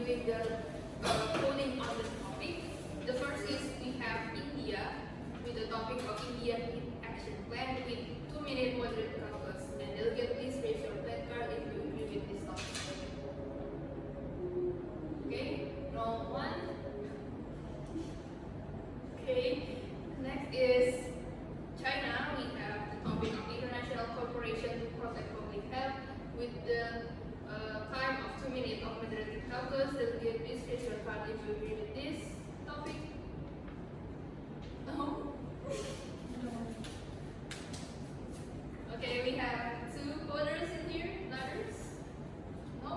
doing the polling on the topic. The first is we have India with the topic of India in Action Plan with 2-minute moderate calculus. And delegate, please raise your red card if you agree with this topic. Okay, round one. Okay, next is China. We have the topic of international cooperation to protect public health with the time of 2 minutes of moderate calculus. Delegate, please raise your card if you agree with this topic. No? Okay, we have 2 voters in here. Others? No?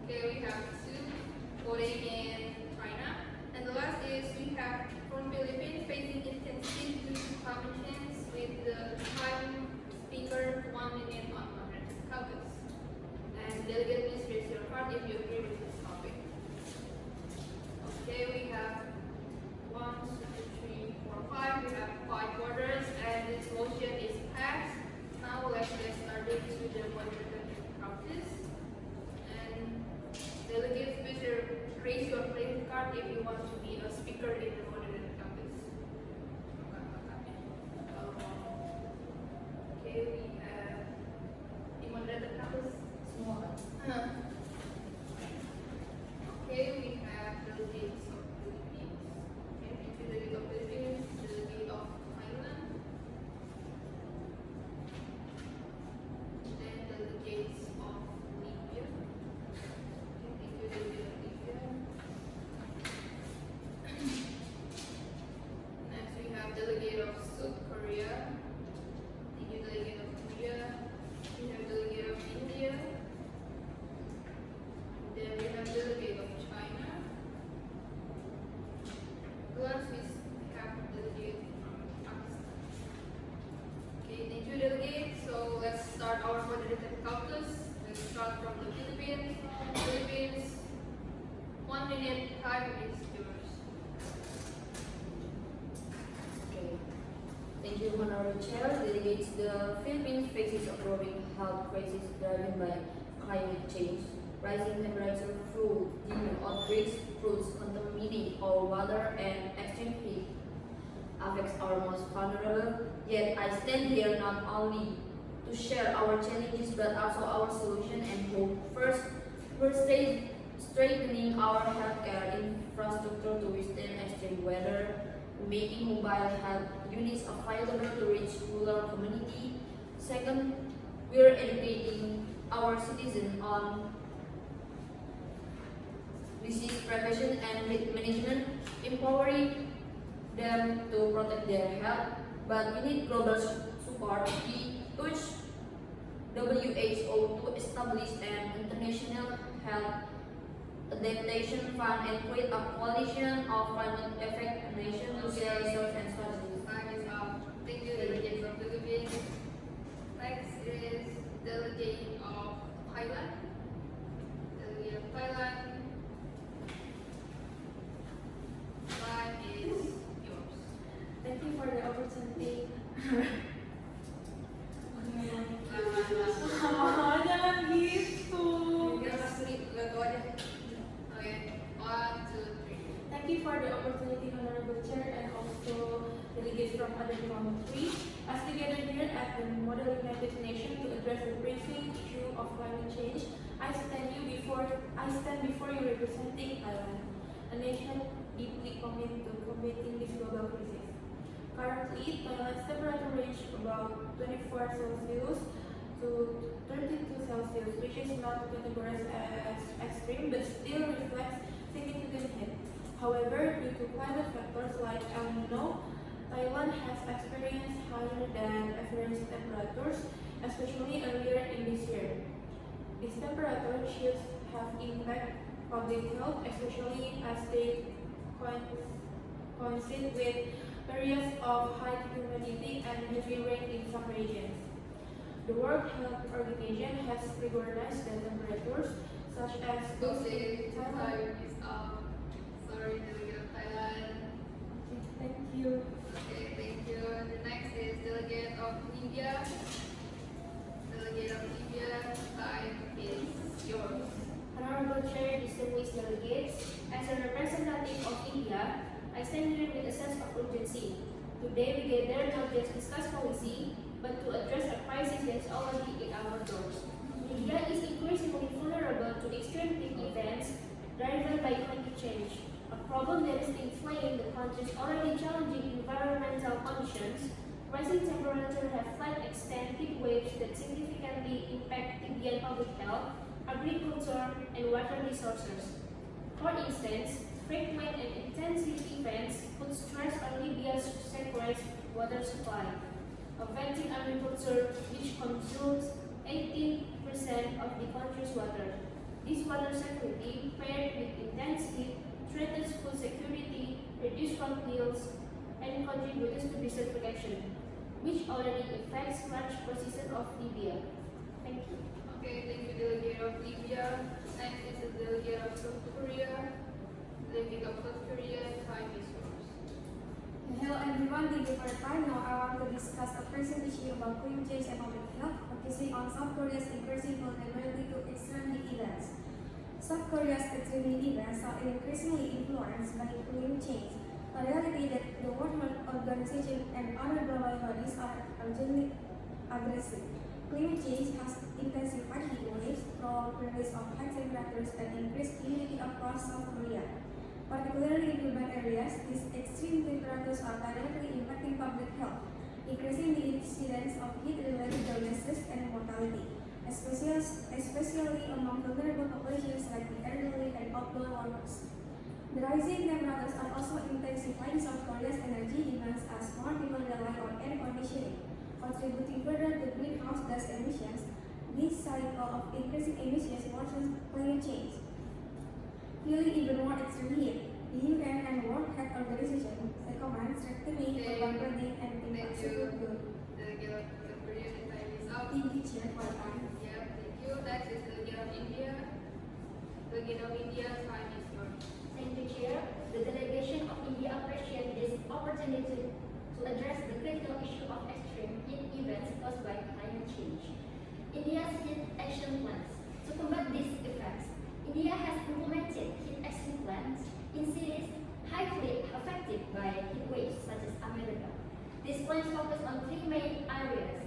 Okay, we have 2 voting in China. And the last is we have from Philippines facing intensity due to climate change with the time speaker 1 minute on moderate calculus. And delegate, please raise your card if you agree with this topic. Okay, we have 1, 2, 3, 4, 5. We have 5 voters, and this motion is passed. Now let's get started to the moderated practice. And delegates, please raise your playing card if you want to be a speaker in the moderated practice. Okay, we have the moderated practice. Small. Okay, we have delegates of Philippines. Okay, thank you, delegate of Philippines, delegate of Thailand, then delegates of Libya. Okay, thank you, delegate of Libya. Next, we have delegate of South Korea. Thank you, delegate of Korea. We have delegate of India. Then we have delegate of China. Last we have delegate from Pakistan. Okay, thank you, delegate. So let's start our moderated calculus. Let's start from the Philippines. Philippines, 1 minute, time is yours. Okay. Thank you, Honorable Chair. Delegates, the Philippines faces a growing health crisis driven by climate change. Rising temperature, food, dinner outbreaks, fruits contaminate our water, and extreme heat affects our most vulnerable. Yet I stand here not only to share our challenges but also our solution and hope. First, we're strengthening our healthcare infrastructure to withstand extreme weather, making mobile health units available to reach rural community. Second, we are educating our citizens on disease prevention and management, empowering them to protect their health. But we need global support. We urge WHO to establish an international health adaptation fund and create a coalition of climate effect nations to share resources and strategies. Time is up. Thank you, delegate from Philippines. Next is delegate of Thailand. Delegate of Thailand. Time is yours. Thank you for the opportunity. Jangan gitu. Okay, 1, 2, 3. Thank you for the opportunity, Honorable Chair, and also delegates from other countries. As together here at the Model United Nations to address the pressing issue of climate change, I stand before you representing Thailand, a nation deeply committed to combating this global crisis. Currently, Thailand's temperature ranges about 24 Celsius to 32 Celsius, which is not categorized as extreme but still reflects significant heat. However, due to climate factors like El Nino, Thailand has experienced higher than average temperatures, especially earlier in this year. These temperature shifts have impacted public health, especially as they coincide with periods of high humidity and heavy rain in some regions. The World Health Organization has recognized the temperatures such as those in Thailand. Time is up. Sorry, delegate of Thailand. Thank you. Okay, thank you. The next is delegate of Libya. Delegate of Libya, time is yours. Honorable Chair, distinguished delegates, Today we gather not just discuss policy, but to address a crisis that is already at our doors. India is increasingly vulnerable to extreme heat events driven by climate change, a problem that is inflaming the country's already challenging environmental conditions. Rising temperatures have flat extent heat waves that significantly impact Indian public health, agriculture, and water resources. For instance, frequent and intensive events put stress on Libya's secured water supply, affecting agriculture, which consumes 18% of the country's water. This water security, paired with intense heat, threatens food security, reduces crop yields, and contributes to desertification, which already affects large portions of Libya. Thank you. Okay, thank you, delegate of Libya. Next is the delegate of South Korea. Delegate of South Korea, time is yours. Hello everyone, thank you for your time. Now I want to discuss a present issue about climate change and public health, focusing on South Korea's increasing vulnerability to extreme heat events. South Korea's extreme heat events are increasingly influenced by climate change, a reality that the World Health Organization and other global bodies are urgently addressing. Climate change has intensified heat waves, prolonged periods of high temperatures, and increased humidity across South Korea. Particularly in urban areas, these extreme temperatures are directly impacting public health, increasing the incidence of heat-related illnesses and mortality, especially among vulnerable populations like the elderly and outdoor workers. The rising temperatures are also intensifying South Korea's energy demands as more people rely on air conditioning, contributing further to greenhouse gas emissions. This cycle of increasing emissions worsens climate change, fueling even more extreme heat. The UN and World Health Organization recommend strengthening urban planning and infrastructure. Delegate of South Korea, the time is up. Thank you, Chair, for your time. Yeah, thank you. Next is delegate of India. Delegate of India, time is yours. Thank you, Chair. The delegation of India appreciates this opportunity to address the critical issue of extreme heat events caused by climate change. India's heat action plans. To combat these effects, India has implemented heat action plans in cities highly affected by heat waves such as America. These plans focus on three main areas.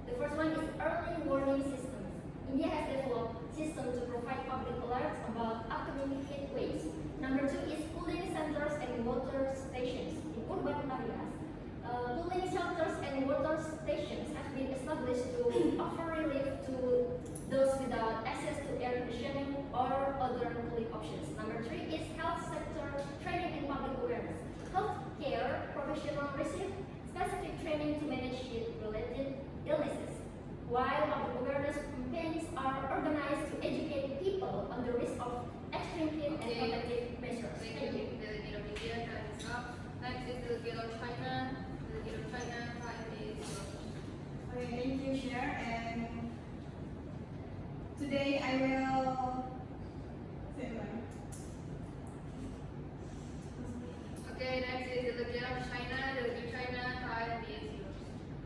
The first one is early warning systems. India has developed systems to provide public alerts about upcoming heat waves. Number two is cooling centers and water stations in urban areas. Cooling shelters and water stations have been established to offer relief to those without access to air conditioning or other cooling options. Number three is health sector training and public awareness. Healthcare professionals receive specific training to manage heat-related illnesses, while public awareness campaigns are organized to educate people on the risk of extreme heat and protective measures. Thank you. Delegate of India, time is up. Next is delegate of China. Delegate of China, time is yours. Okay, thank you, Chair. And today I will say one. Okay, next is delegate of China. Delegate of China, time is yours.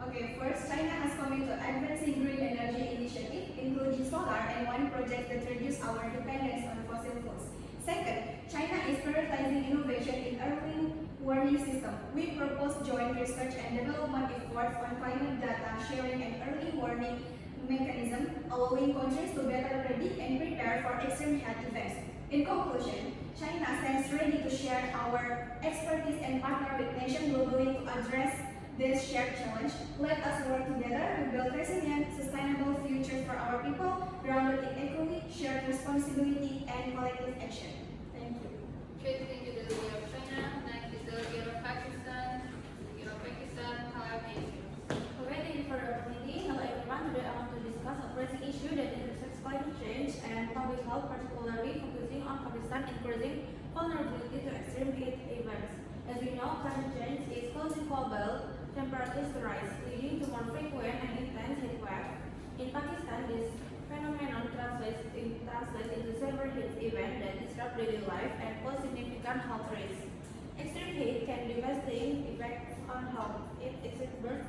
Okay, first, China has committed to advancing green energy initiative, including solar and wind projects that reduce our dependence on fossil fuels. Second, China is prioritizing innovation in early warning system. We propose joint research and development efforts on climate data sharing and early warning mechanism, allowing countries to better predict and prepare for extreme heat events. In conclusion, China stands ready to share our expertise and partner with nations globally to address this shared challenge. Let us work together to build resilient, sustainable future for our people, grounded in equity, shared responsibility, and collective action. Thank you. Okay, thank you, delegate of China. Next is delegate of Pakistan. Delegate of Pakistan, time is yours. Okay, thank you for the opportunity. Hello everyone, today I want to discuss a pressing issue that intersects climate change and public health, particularly focusing on Pakistan's increasing vulnerability to extreme heat events. As we know, climate change is causing global temperatures to rise, leading to more frequent and intense heat waves. In Pakistan, this phenomenon translates into severe heat events that disrupt daily life and pose significant health risks. Extreme heat can be devastating effects on health. It exacerbates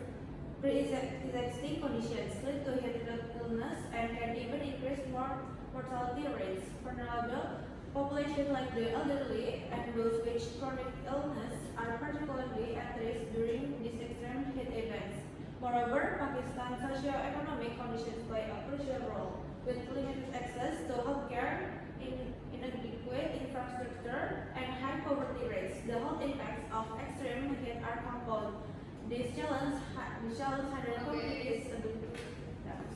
pre-existing conditions, lead to heat illness, and can even increase mortality rates. Populations like the elderly and those with chronic illness are particularly at risk during these extreme heat events. Moreover, Pakistan's socio-economic conditions play a crucial role, with limited access to healthcare, inadequate infrastructure, and high poverty rates. The health impacts of extreme heat are compound. This challenge hundred communities ability.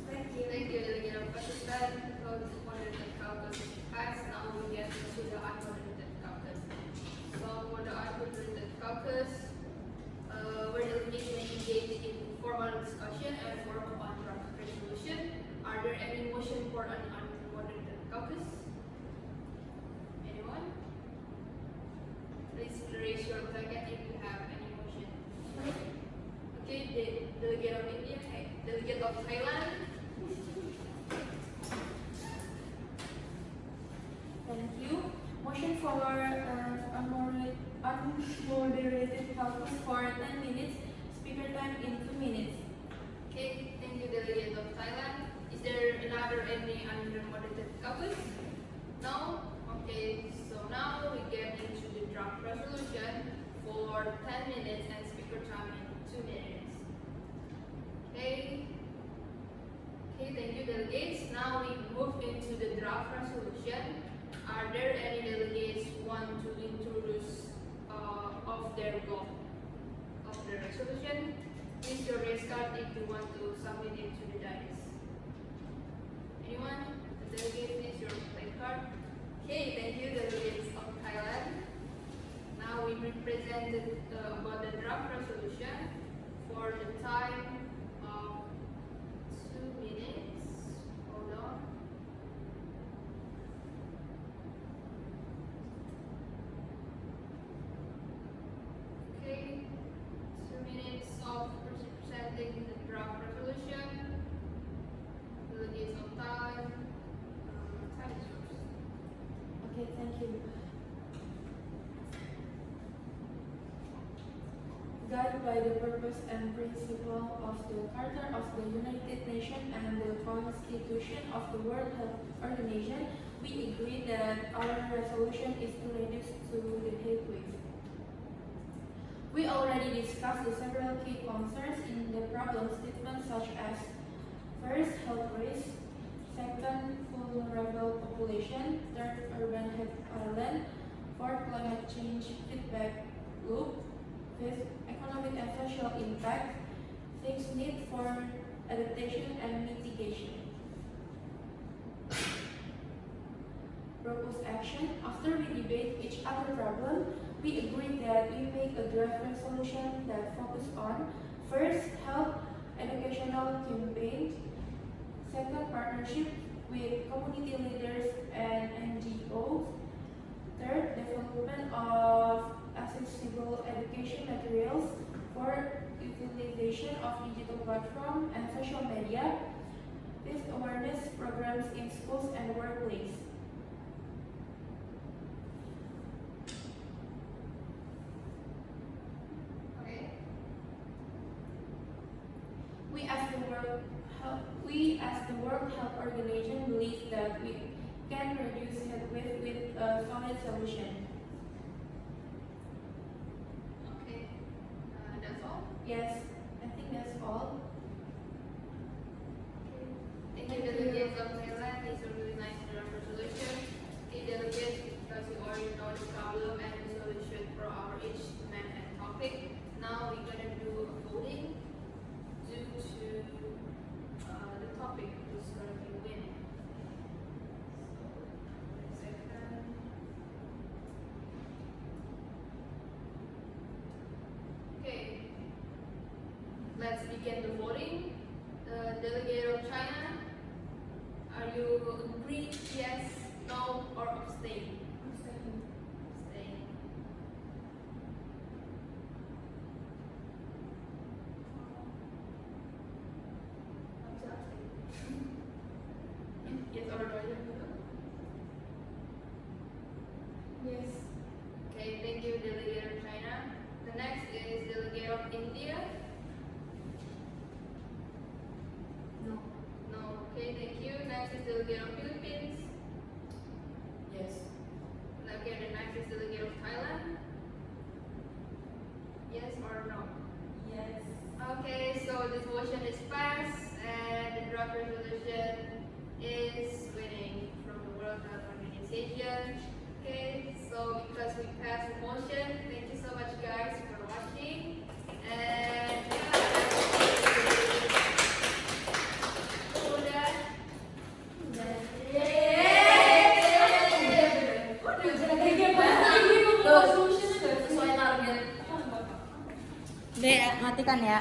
Thank you. Thank you, Delegate of Pakistan. So the moderated caucus is passed. Now we get to the unmoderated caucus. So for the unmoderated caucus, where delegation engaged in formal discussion and work on draft resolution. Are there any motion for an unmoderated caucus? Anyone? Please raise your hand if you have any motion. Okay, the delegate of India, delegate of Thailand. Thank you. Motion for unmoderated caucus for 10 minutes. Speaker time in 2 minutes. Okay, thank you, delegate of Thailand. Is there another any unmoderated caucus? No? Okay, so now we get into the draft resolution for 10 minutes and speaker time in 2 minutes. Okay. Okay, thank you, delegates. Now we move into the draft resolution. Are there any delegates who want to introduce of their block of the resolution? Please your raise card if you want to submit it to the dais. Anyone? The delegate, please your play card. Okay, thank you, delegates of Thailand. Now we represented about the draft resolution for the time of 2 minutes. Hold on. Okay, 2 minutes of presenting the draft resolution. Delegates of time. Time is yours. Okay, thank you. Guided by the purpose and principle of the Charter of the United Nations and the Constitution of the World Health Organization, we agree that our resolution is to reduce to the heat wave. We already discussed the several key concerns in the problem statement, such as first, health risk; second, vulnerable population; third, urban health island; fourth, climate change feedback loop; fifth, economic and social impact; sixth, need for adaptation and mitigation. Proposed action. After we debate each other problem, we agree that we make a draft resolution that focus on first, health educational campaign; second, partnership with community leaders and NGOs; third, development of accessible education materials; fourth, utilization of digital platform and social media; fifth, awareness programs in schools and workplace. Okay. We as the World Health Organization believe that we can reduce heat wave with a solid solution. Okay. That's all. Yes, I think that's all. Thank you, delegates of Thailand. It's a really nice draft resolution. Okay, delegates, because you already know the problem and the solution for our each demand and topic. Now we're gonna do a voting due to the topic who's gonna be winning. So, second. Okay. Let's begin the voting. The delegate of China, are you agree, yes, no, or abstain? Abstain. Yes or no? Yes. Okay, thank you, delegate of China. The next is delegate of India. No. No. Okay, thank you. Next is delegate of Philippines. Yes. Thailand? Yes or no? Yes. Okay, so this motion is passed and the draft resolution is winning from the World Health Organization. Okay, so because we passed the motion, thank you so much guys for watching. And udah. Sesuai target. Dek, matikan ya.